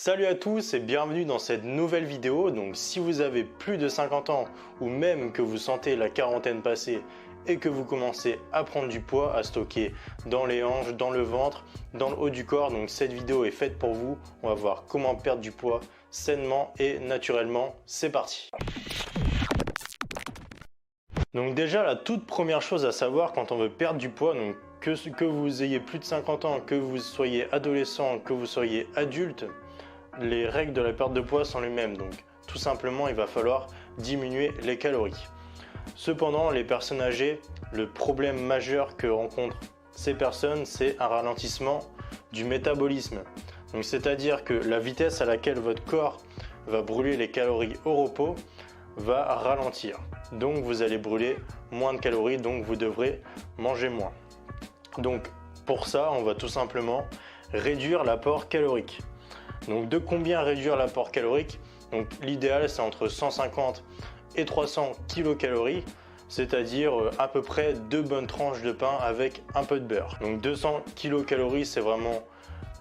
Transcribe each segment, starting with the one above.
Salut à tous et bienvenue dans cette nouvelle vidéo. Donc si vous avez plus de 50 ans ou même que vous sentez la quarantaine passer et que vous commencez à prendre du poids, à stocker dans les hanches, dans le ventre, dans le haut du corps, donc cette vidéo est faite pour vous. On va voir comment perdre du poids sainement et naturellement. C'est parti. Donc déjà la toute première chose à savoir quand on veut perdre du poids, donc que vous ayez plus de 50 ans, que vous soyez adolescent, que vous soyez adulte, les règles de la perte de poids sont les mêmes, donc tout simplement il va falloir diminuer les calories. Cependant, les personnes âgées, le problème majeur que rencontrent ces personnes, c'est un ralentissement du métabolisme. Donc c'est-à-dire que la vitesse à laquelle votre corps va brûler les calories au repos va ralentir. Donc vous allez brûler moins de calories, donc vous devrez manger moins. Donc pour ça, on va tout simplement réduire l'apport calorique. Donc de combien réduire l'apport calorique? Donc l'idéal c'est entre 150 et 300 kcal, c'est-à-dire à peu près 2 bonnes tranches de pain avec un peu de beurre. Donc 200 kcal c'est vraiment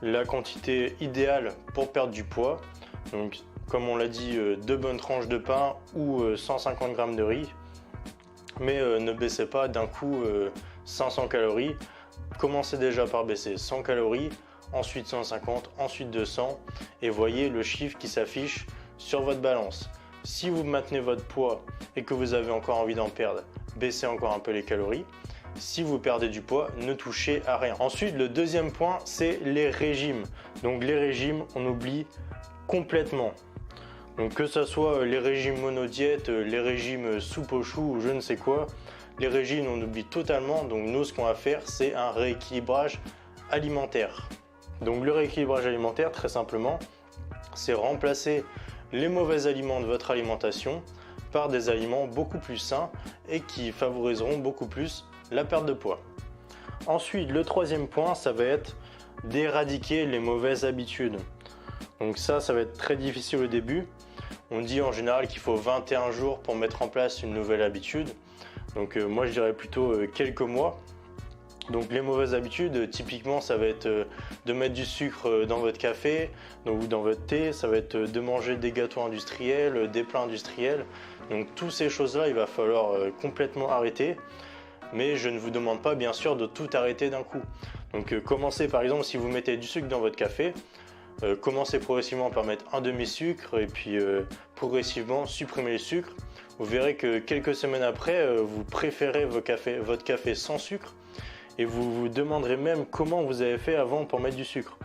la quantité idéale pour perdre du poids. Donc comme on l'a dit, 2 bonnes tranches de pain ou 150 g de riz. Mais ne baissez pas d'un coup 500 calories. Commencez déjà par baisser 100 calories. Ensuite 150, ensuite 200 et voyez le chiffre qui s'affiche sur votre balance. Si vous maintenez votre poids et que vous avez encore envie d'en perdre, baissez encore un peu les calories. Si vous perdez du poids, ne touchez à rien. Ensuite, le deuxième point, c'est les régimes. Donc les régimes, on oublie complètement. Donc que ce soit les régimes monodiète, les régimes soupe aux choux ou je ne sais quoi, les régimes on oublie totalement. Donc nous, ce qu'on va faire, c'est un rééquilibrage alimentaire. Donc le rééquilibrage alimentaire, très simplement, c'est remplacer les mauvais aliments de votre alimentation par des aliments beaucoup plus sains et qui favoriseront beaucoup plus la perte de poids. Ensuite, le troisième point, ça va être d'éradiquer les mauvaises habitudes. Donc ça va être très difficile au début. On dit en général qu'il faut 21 jours pour mettre en place une nouvelle habitude. Donc moi je dirais plutôt quelques mois. Donc les mauvaises habitudes, typiquement ça va être de mettre du sucre dans votre café ou dans votre thé, ça va être de manger des gâteaux industriels, des plats industriels. Donc toutes ces choses-là, il va falloir complètement arrêter. Mais je ne vous demande pas bien sûr de tout arrêter d'un coup. Donc commencez par exemple si vous mettez du sucre dans votre café, commencez progressivement par mettre un demi-sucre et puis progressivement supprimer le sucre. Vous verrez que quelques semaines après, vous préférez votre café sans sucre. Et vous vous demanderez même comment vous avez fait avant pour mettre du sucre.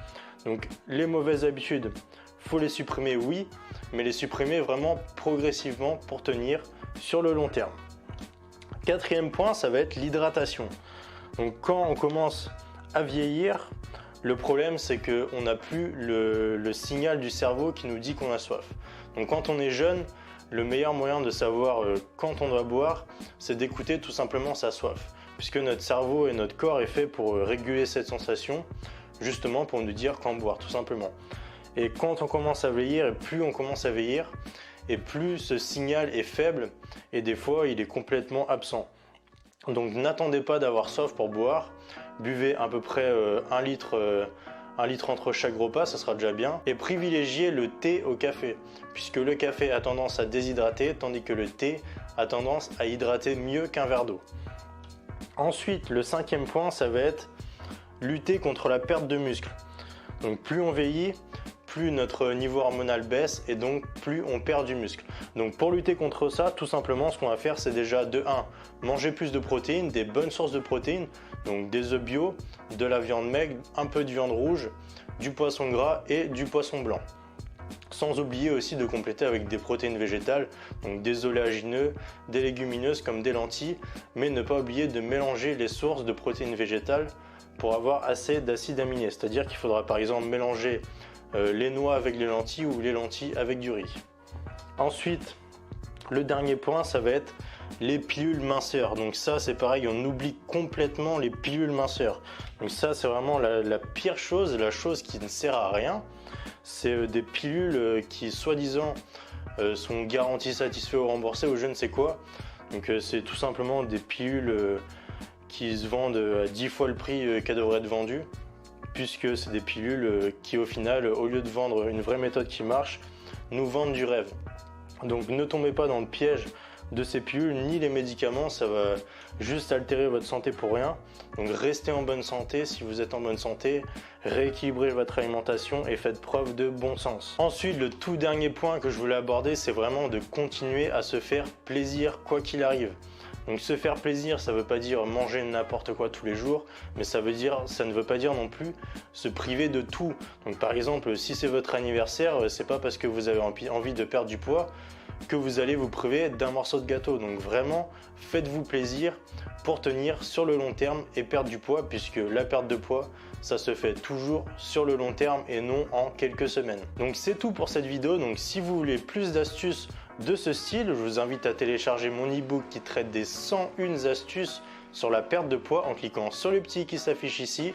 Donc les mauvaises habitudes, faut les supprimer oui, mais les supprimer vraiment progressivement pour tenir sur le long terme. Quatrième point, ça va être l'hydratation. Donc quand on commence à vieillir, le problème c'est qu'on n'a plus le signal du cerveau qui nous dit qu'on a soif. Donc quand on est jeune, le meilleur moyen de savoir quand on doit boire, c'est d'écouter tout simplement sa soif. Puisque notre cerveau et notre corps est fait pour réguler cette sensation, justement pour nous dire quand boire, tout simplement. Et quand on commence à vieillir, et plus on commence à vieillir, et plus ce signal est faible, et des fois il est complètement absent. Donc n'attendez pas d'avoir soif pour boire, buvez à peu près 1 litre entre chaque repas, ça sera déjà bien. Et privilégiez le thé au café, puisque le café a tendance à déshydrater, tandis que le thé a tendance à hydrater mieux qu'un verre d'eau. Ensuite, le cinquième point, ça va être lutter contre la perte de muscle. Donc plus on vieillit, plus notre niveau hormonal baisse et donc plus on perd du muscle. Donc pour lutter contre ça, tout simplement, ce qu'on va faire, c'est déjà de 1, manger plus de protéines, des bonnes sources de protéines, donc des œufs bio, de la viande maigre, un peu de viande rouge, du poisson gras et du poisson blanc. Sans oublier aussi de compléter avec des protéines végétales, donc des oléagineux, des légumineuses comme des lentilles, mais ne pas oublier de mélanger les sources de protéines végétales pour avoir assez d'acides aminés. C'est-à-dire qu'il faudra par exemple mélanger les noix avec les lentilles ou les lentilles avec du riz. Ensuite, le dernier point, ça va être les pilules minceurs. Donc ça c'est pareil, on oublie complètement les pilules minceurs. Donc ça c'est vraiment la pire chose, la chose qui ne sert à rien. C'est des pilules qui soi-disant sont garanties satisfaites ou remboursées ou je ne sais quoi. Donc c'est tout simplement des pilules qui se vendent à 10 fois le prix qu'elles devraient être vendues. puisque c'est des pilules qui au final, au lieu de vendre une vraie méthode qui marche, nous vendent du rêve. Donc ne tombez pas dans le piège de ces pilules ni les médicaments, ça va juste altérer votre santé pour rien. Donc restez en bonne santé. Si vous êtes en bonne santé, rééquilibrez votre alimentation et faites preuve de bon sens. Ensuite, le tout dernier point que je voulais aborder, c'est vraiment de continuer à se faire plaisir quoi qu'il arrive. Donc se faire plaisir, ça ne veut pas dire manger n'importe quoi tous les jours, mais ça ne veut pas dire non plus se priver de tout. Donc par exemple, si c'est votre anniversaire, c'est pas parce que vous avez envie de perdre du poids que vous allez vous priver d'un morceau de gâteau. Donc vraiment, faites-vous plaisir pour tenir sur le long terme et perdre du poids, puisque la perte de poids, ça se fait toujours sur le long terme et non en quelques semaines. Donc c'est tout pour cette vidéo. Donc si vous voulez plus d'astuces de ce style, je vous invite à télécharger mon e-book qui traite des 101 astuces sur la perte de poids en cliquant sur le petit qui s'affiche ici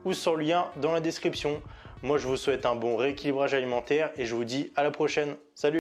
ou sur le lien dans la description. Moi je vous souhaite un bon rééquilibrage alimentaire et je vous dis à la prochaine. Salut!